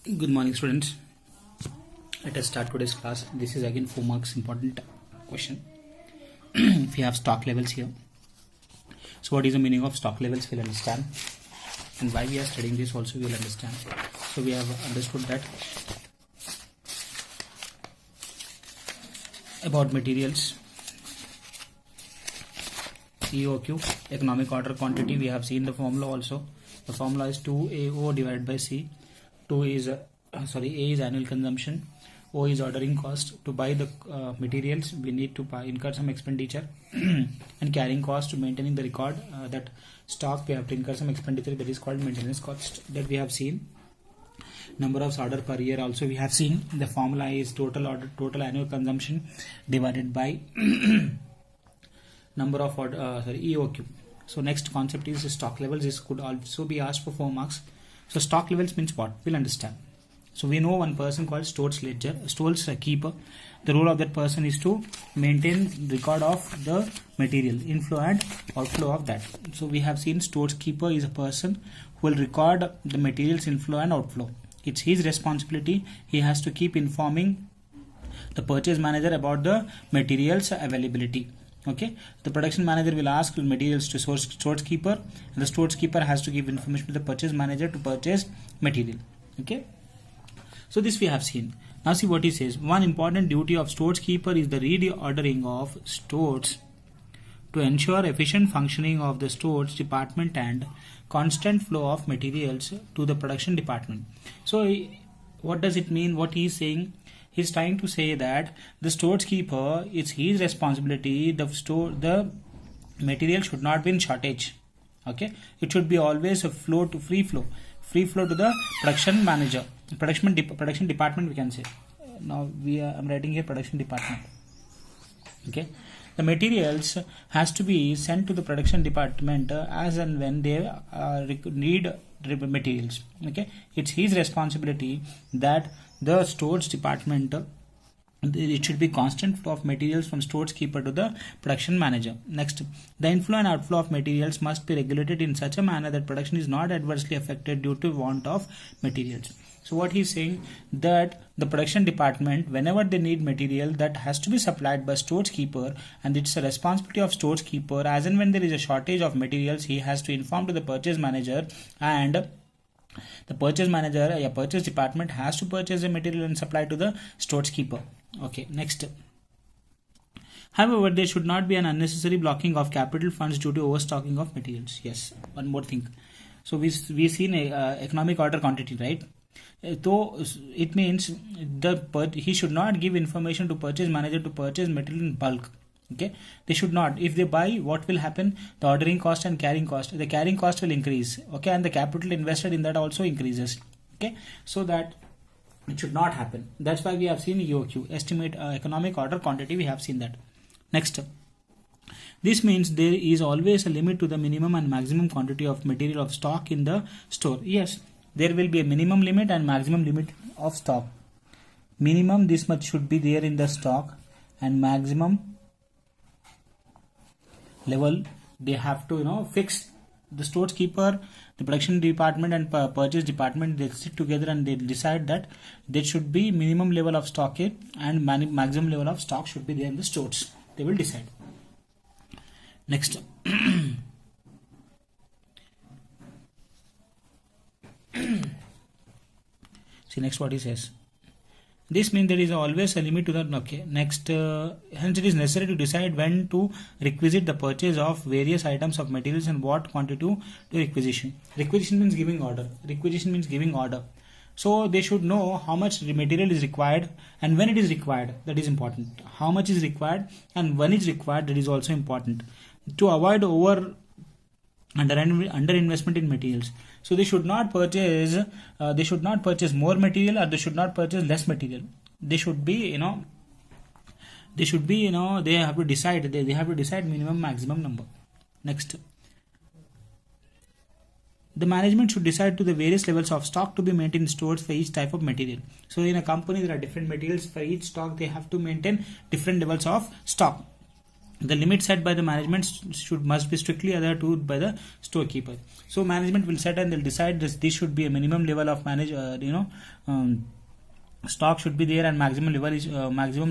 Good morning, students. Let us start today's class. This is again 4 marks important question. If you have stock levels here, so what is the meaning of stock levels? We'll understand, and why we are studying this also we'll understand. So we have understood that about materials, EOQ, economic order quantity. We have seen the formula also. The formula is 2AO divided by C. 2 is A is annual consumption, O is ordering cost. To buy the materials we need to incur some expenditure and carrying cost to maintaining the record that stock we have to incur some expenditure, that is called maintenance cost, that we have seen. Number of order per year also we have seen. The formula is total annual consumption divided by number of EOQ. So next concept is stock levels. This could also be asked for 4 marks. So stock levels means what? We'll understand. So we know one person called stores keeper. The role of that person is to maintain record of the material inflow and outflow of that. So we have seen stores keeper is a person who will record the materials inflow and outflow. It's his responsibility. He has to keep informing the purchase manager about the materials availability. Okay, the production manager will ask materials to stores keeper, and the stores keeper has to give information to the purchase manager to purchase material. Okay, so this we have seen. Now see what he says. One important duty of stores keeper is the reordering of stores to ensure efficient functioning of the stores department and constant flow of materials to the production department. So what does it mean? What he is saying? He's trying to say that the stores keeper, it's his responsibility. The material should not be in shortage. Okay, it should be always a free flow to the production manager, production department we can say. Now I'm writing here production department. Okay, the materials has to be sent to the production department as and when they need materials. Okay, it's his responsibility that the stores department, it should be constant flow of materials from stores keeper to the production manager. Next, the inflow and outflow of materials must be regulated in such a manner that production is not adversely affected due to want of materials. So what he's saying, that the production department, whenever they need material, that has to be supplied by stores keeper, and it's a responsibility of stores keeper. As and when there is a shortage of materials, he has to inform to the purchase manager, and the purchase manager, purchase department has to purchase the material and supply to the stores keeper. Okay, next. However, there should not be an unnecessary blocking of capital funds due to overstocking of materials. Yes, one more thing. So we've seen economic order quantity, right? So it means he should not give information to purchase manager to purchase material in bulk. Okay, they should not. If they buy, what will happen? The ordering cost and carrying cost. The carrying cost will increase. Okay, and the capital invested in that also increases. Okay, so that it should not happen. That's why we have seen EOQ, estimate economic order quantity. We have seen that. Next, this means there is always a limit to the minimum and maximum quantity of material of stock in the store. Yes, there will be a minimum limit and maximum limit of stock. Minimum this much should be there in the stock, and maximum level they have to fix. The stores keeper, the production department and purchase department, they sit together and they decide that there should be minimum level of stock and maximum level of stock should be there in the stores. They will decide. Next. See next what he says. This means there is always a limit to that. Okay, next, hence it is necessary to decide when to requisite the purchase of various items of materials and what quantity to requisition. Requisition means giving order. Requisition means giving order. So they should know how much material is required and when it is required. That is important. How much is required and when it is required, that is also important. To avoid under investment in materials. So they should not purchase more material, or they should not purchase less material. They should be they have to decide minimum maximum number. Next, the management should decide to the various levels of stock to be maintained in stores for each type of material. So in a company there are different materials. For each stock they have to maintain different levels of stock. the limit set by the management must be strictly adhered to by the storekeeper. So management will set and they'll decide this should be a minimum level of stock should be there, and maximum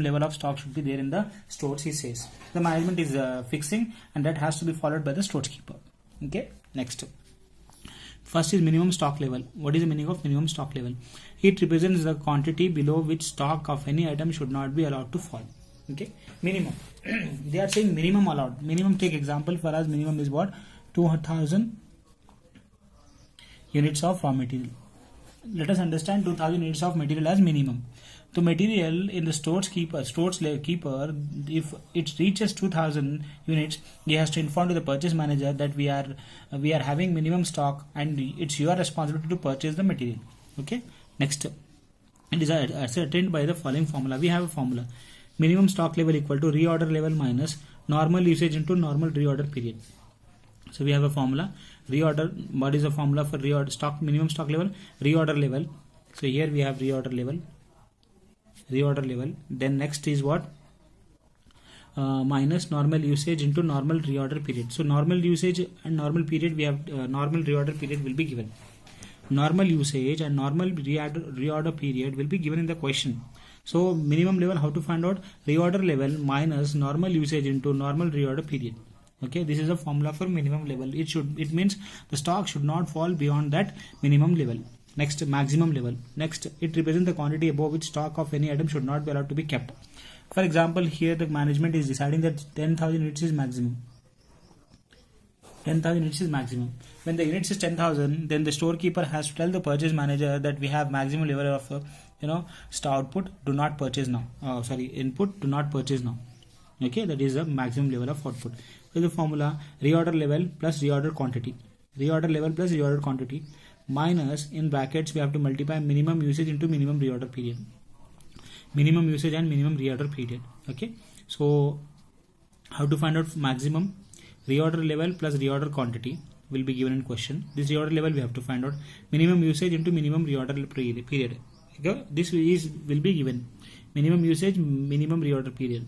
level of stock should be there in the stores, he says. The management is fixing, and that has to be followed by the storekeeper. Okay, next. First is minimum stock level. What is the meaning of minimum stock level? It represents the quantity below which stock of any item should not be allowed to fall. Okay, minimum. They are saying minimum allowed. Minimum, take example for us, minimum is what? 2,000 units of raw material. Let us understand 2,000 units of material as minimum. The material in the stores keeper, if it reaches 2,000 units, he has to inform to the purchase manager that we are having minimum stock, and it's your responsibility to purchase the material. Okay. Next, it is ascertained by the following formula. We have a formula: minimum stock level equal to reorder level minus normal usage into normal reorder period. So we have a formula. Reorder, what is the formula for reorder stock, minimum stock level? Reorder level. So here we have reorder level. Then next is what? Minus normal usage into normal reorder period. So normal usage and normal period, we have normal reorder period will be given. Normal usage and normal reorder period will be given in the question. So minimum level, how to find out? Reorder level minus normal usage into normal reorder period. Okay, this is a formula for minimum level. It means the stock should not fall beyond that minimum level. Next, maximum level. Next, it represents the quantity above which stock of any item should not be allowed to be kept. For example, here the management is deciding that 10,000 units is maximum. 10,000 units is maximum. When the units is 10,000, then the storekeeper has to tell the purchase manager that we have maximum level of output. Do not purchase now. Input. Do not purchase now. Okay, that is the maximum level of output. So the formula: reorder level plus reorder quantity. Reorder level plus reorder quantity minus, in brackets we have to multiply minimum usage into minimum reorder period. Minimum usage and minimum reorder period. Okay, so how to find out maximum? Reorder level plus reorder quantity will be given in question. This reorder level we have to find out. Minimum usage into minimum reorder period. Okay? This will be given. Minimum usage, minimum reorder period.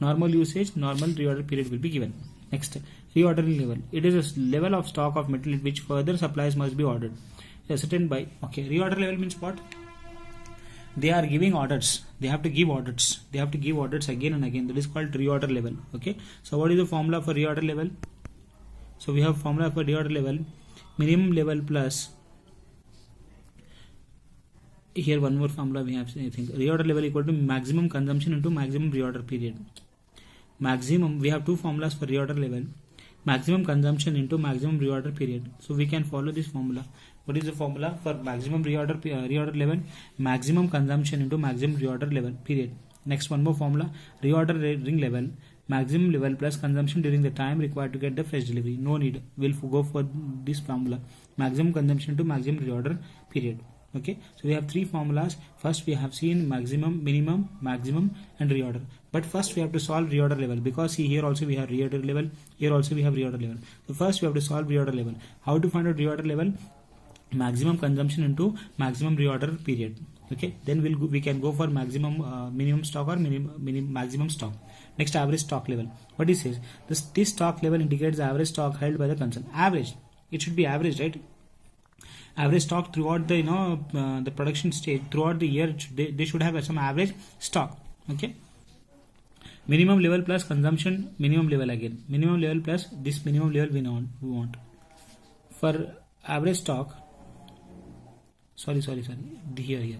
Normal usage, normal reorder period will be given. Next, reordering level. It is a level of stock of material which further supplies must be ordered. Ascertained by, okay, reorder level means what? They are giving orders. They have to give orders. They have to give orders again and again. That is called reorder level. Okay. So what is the formula for reorder level? So we have formula for reorder level: minimum level plus, here one more formula we have, I think, reorder level equal to maximum consumption into maximum reorder period. Maximum, we have two formulas for reorder level: maximum consumption into maximum reorder period. So we can follow this formula. What is the formula for maximum reorder level? Maximum consumption into maximum reorder level period. Next, one more formula: reorder ring level, maximum level plus consumption during the time required to get the fresh delivery. No need, we'll go for this formula: maximum consumption to maximum reorder period. Okay, so we have three formulas. First we have seen maximum, minimum, maximum and reorder. But first we have to solve reorder level, because see, here also we have reorder level, here also we have reorder level. So first we have to solve reorder level. How to find out reorder level? Maximum consumption into maximum reorder period. Okay, then we can go for maximum minimum stock or maximum stock. Next, average stock level. What it says, this stock level indicates the average stock held by the concern. Average, it should be average, right? Average stock throughout the the production stage, throughout the year, they should have some average stock. Okay, minimum level plus consumption, minimum level again, minimum level plus this minimum level we want for average stock. Here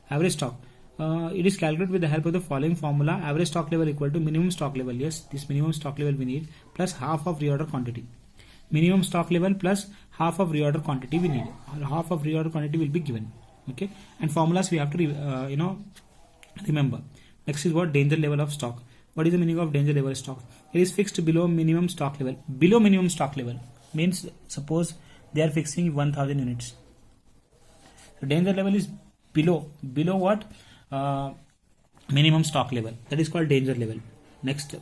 average stock, it is calculated with the help of the following formula: average stock level equal to minimum stock level, yes, this minimum stock level we need, plus half of reorder quantity. Minimum stock level plus half of reorder quantity we need. Half of reorder quantity will be given. Okay, and formulas we have to remember. Next is what? Danger level of stock. What is the meaning of danger level of stock? It is fixed below minimum stock level. Below minimum stock level means, suppose they are fixing 1000 units. So danger level is below what? Minimum stock level. That is called danger level. Next,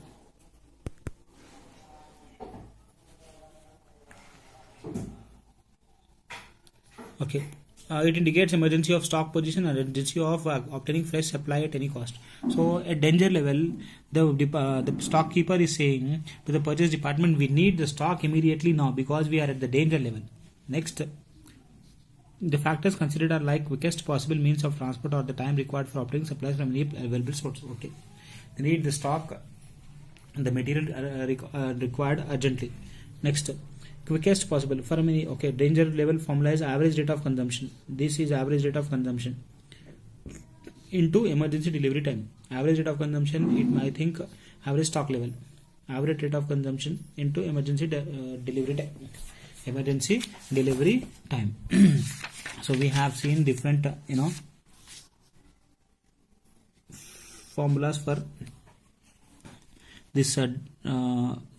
okay, It indicates emergency of stock position and urgency of obtaining fresh supply at any cost. So at danger level, the stockkeeper is saying to the purchase department, we need the stock immediately now because we are at the danger level. Next, the factors considered are like quickest possible means of transport or the time required for obtaining supplies from any available source. Okay, they need the stock and the material required urgently. Next, quickest possible for many. Okay, danger level formula is average rate of consumption. This is average rate of consumption into emergency delivery time. Average rate of consumption, I think average stock level. Average rate of consumption into emergency delivery time. Emergency delivery time. So we have seen different formulas for this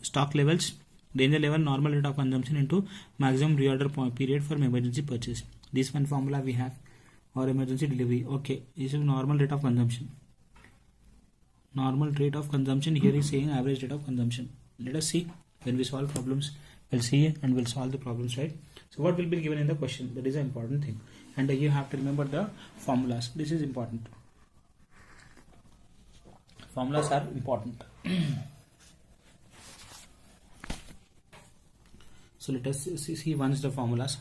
stock levels. Danger level, normal rate of consumption into maximum reorder period for emergency purchase. This one formula we have, or emergency delivery. Okay, this is normal rate of consumption. Normal rate of consumption here is saying average rate of consumption. Let us see when we solve problems. We'll see and we'll solve the problems, right? So what will be given in the question? That is an important thing, and you have to remember the formulas. This is important. Formulas are important. So let us see once the formulas.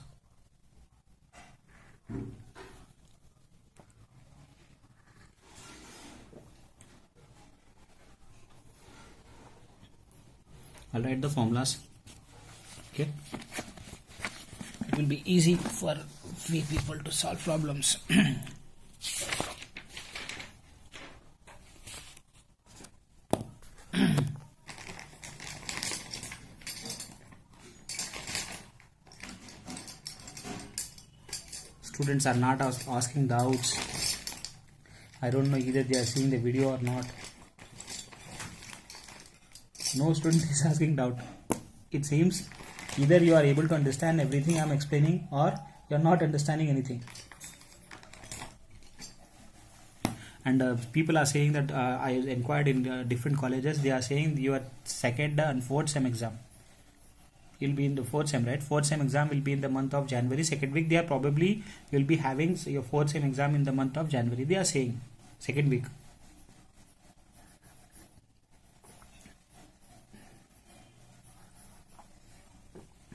I'll write the formulas. Okay, it will be easy for we people to solve problems. Students are not asking doubts. I don't know either they are seeing the video or not. No student is asking doubt. It seems either you are able to understand everything I am explaining or you are not understanding anything. And people are saying that I inquired in different colleges. They are saying your second and fourth sem exam will be in the fourth sem, right? Fourth sem exam will be in the month of January. Second week they are probably will be having your fourth sem exam in the month of January. They are saying second week.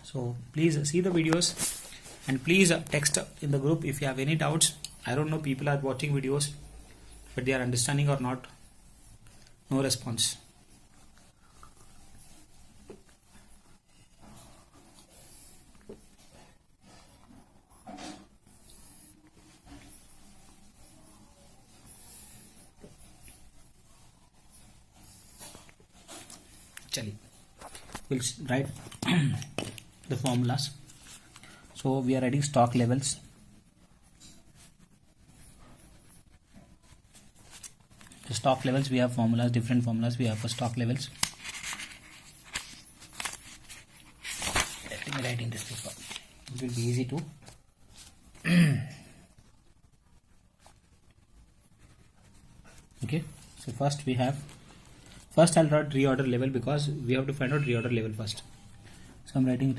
So please see the videos and please text in the group if you have any doubts. I don't know people are watching videos but they are understanding or not. No response. We'll write the formulas. So we are writing stock levels. The stock levels, we have formulas, different formulas we have for stock levels. Let me write in this paper. It will be easy to. Okay, so first I'll write reorder level because we have to find out reorder level first. So I'm writing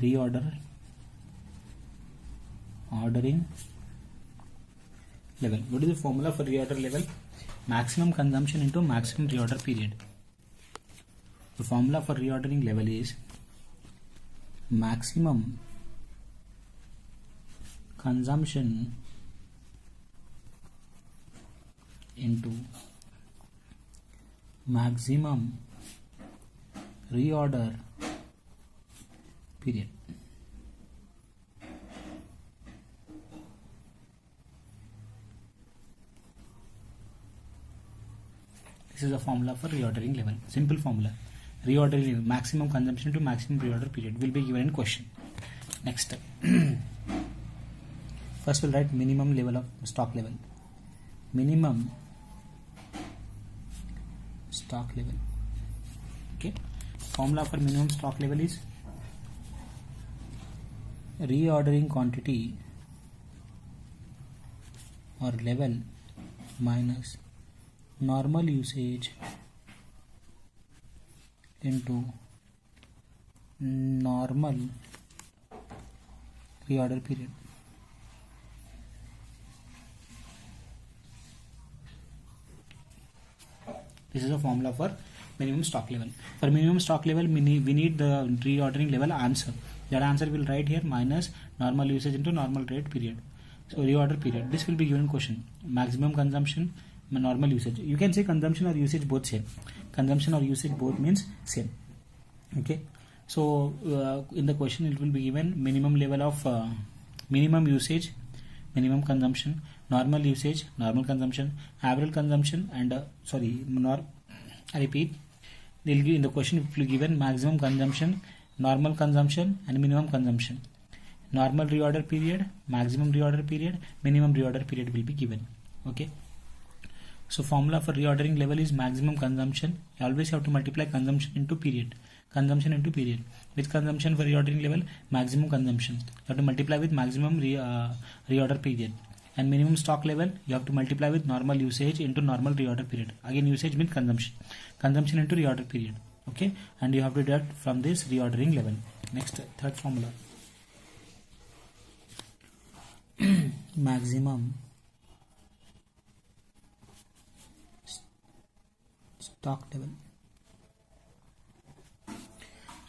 ordering level. What is the formula for reorder level? Maximum consumption into maximum reorder period. The formula for reordering level is maximum consumption into maximum reorder period. This is a formula for reordering level. Simple formula. Reordering level, maximum consumption to maximum reorder period will be given in question. Next. First we'll write minimum level of stock level. Minimum stock level. Okay. Formula for minimum stock level is reordering quantity or level minus normal usage into normal reorder period. This is a formula for minimum stock level. For minimum stock level, we need the reordering level answer. That answer will write here minus normal usage into normal rate period. So reorder period. This will be given question. Maximum consumption, normal usage. You can say consumption or usage both same. Consumption or usage both means same. Okay. So in the question it will be given minimum level of minimum usage, minimum consumption, normal usage, normal consumption, average consumption, and I repeat. They'll give in the question it will be given maximum consumption, normal consumption, and minimum consumption. Normal reorder period, maximum reorder period, minimum reorder period will be given. Okay. So formula for reordering level is maximum consumption. You always have to multiply consumption into period. Consumption into period. With consumption for reordering level, maximum consumption. You have to multiply with maximum reorder period. And minimum stock level, you have to multiply with normal usage into normal reorder period. Again, usage means consumption. Consumption into reorder period. Okay. And you have to deduct from this reordering level. Next, third formula. Maximum stock level.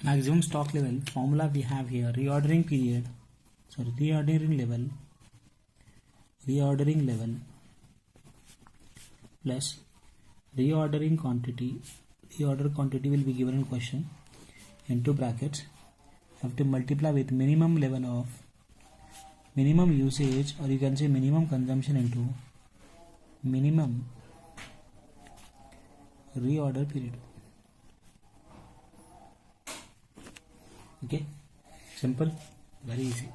Maximum stock level formula we have here, reordering level plus reordering quantity. Reorder quantity will be given in question into brackets. Have to multiply with minimum level of minimum usage, or you can say minimum consumption into minimum reorder period. Okay, simple, very easy.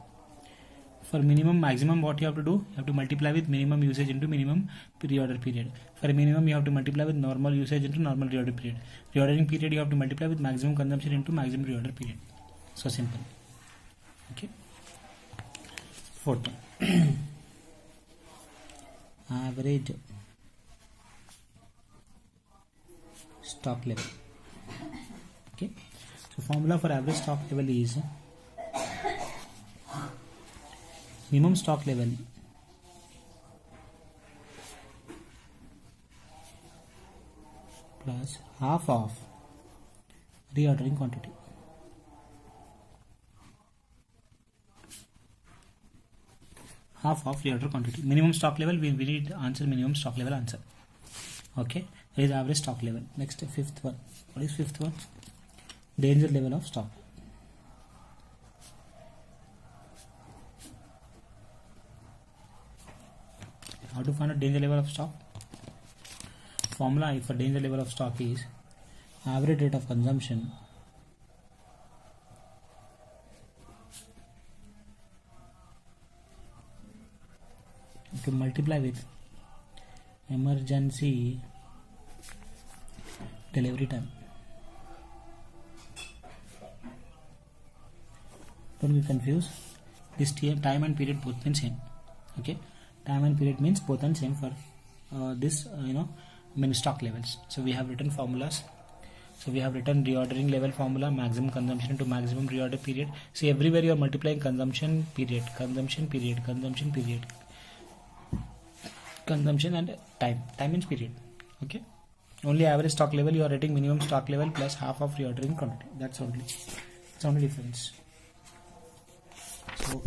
For minimum, maximum, what you have to do? You have to multiply with minimum usage into minimum reorder period. For minimum, you have to multiply with normal usage into normal reorder period. Reordering period, you have to multiply with maximum consumption into maximum reorder period. So simple. Okay. Fourth one. Average stock level. Okay. So formula for average stock level is minimum stock level plus half of reordering quantity. Half of reorder quantity. Minimum stock level, we need answer minimum stock level answer. Okay, there is average stock level. Next, fifth one. What is fifth one? Danger level of stock. How to find out danger level of stock? Formula for danger level of stock is average rate of consumption to multiply with emergency delivery time. Don't be confused. This time and period both mean same. Okay, time and period means both and same for this stock levels. So we have written formulas. So we have written reordering level formula, maximum consumption into maximum reorder period. See, everywhere you are multiplying consumption period, consumption period, consumption period, consumption and time. Time means period. Okay. Only average stock level you are writing minimum stock level plus half of reordering quantity. That's only. It's only difference. So